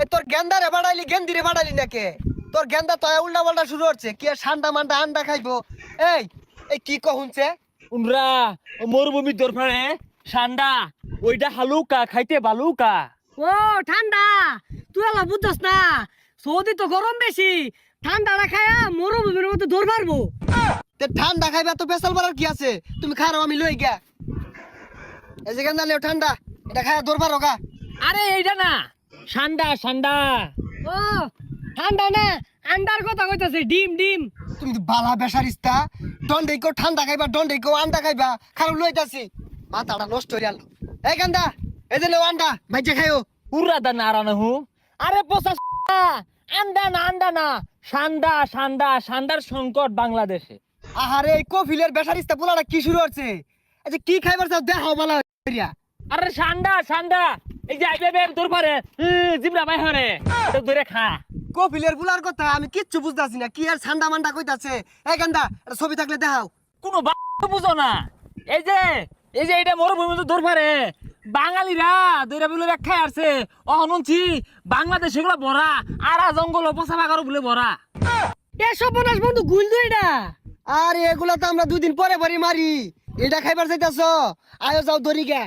এই তোর গেন্দারে বাড়াইলি গেন্দিরে বাড়াইলি নাকে? তোর গেন্দা তো উল্টা পাল্টা শুরু হচ্ছে, কি আর ঠান্ডা মান্ডা আন্ডা খাইবো? এই এই কি কহুনছে? উনরা মরুভূমির দরবারে ঠান্ডা ওইটা হালুকা খাইতে বালুকা। ও ঠান্ডা, তুই আলা বুঝছস না, সৌদি তো গরম বেশি, ঠান্ডাটা খায়া মরুভূমির মধ্যে দৌড় মারবো। তে ঠান্ডা খাইবা তো পেশাল বাড়ার কি আছে? তুমি খারাও আমি লই গিয়া। এই যে গেন্দা লেও ঠান্ডা, এটা খায়া দরবার হোগা। আরে এইটা না, ঠান্ডা ঠান্ডা। ও ঠান্ডা না, আন্ডার কথা কইতাছে, ডিম ডিম। তুমি তো বালা বেসারিস্তা, দন্ডে কো ঠান্ডা খাইবা, দন্ডে কো আন্ডা খাইবা, খারাপ লইতাছি, মাথাটা নষ্ট হয়ে গেল। এই গেন্দা, এই যে লেও আন্ডা ভাইজা খাইও। পুরা দা নারানা হু। আরে পোসা আন্ডা না আন্ডা না, সান্ডা সান্ডা সান্ডার সংকট বাংলাদেশে। আহারে এই কফিলের বেসারিস্তা পোলাটা কি শুরু হচ্ছে? এই যে কি খাইবার চাও দেখাও বালা কইরা। আরে সান্ডা সান্ডা, এই যে আইবে বের তোর পারে জিমরা ভাই হরে এটা ধরে খা। কফিলের বুলার কথা আমি কিচ্ছু বুঝতাছি না, কি আর ঠান্ডা মান্ডা কইতাছে। এই গেন্দা, এটা ছবি থাকলে দেখাও। কোনো বুঝো না। এই যে এটা মরুভূমি তোর পারে বাঙালিরা দইরা বলে ব্যাখ্যা আসছে অহনছি বাংলাদেশ এগুলো ভরা আর জঙ্গল পচা বাগারও বলে ভরা। এসব বনাস বন্ধু গুল দুইটা। আর এগুলা তো আমরা দুদিন পরে পরে মারি। এটা খাইবার চাইতাছ? আয়ো যাও দড়ি গে।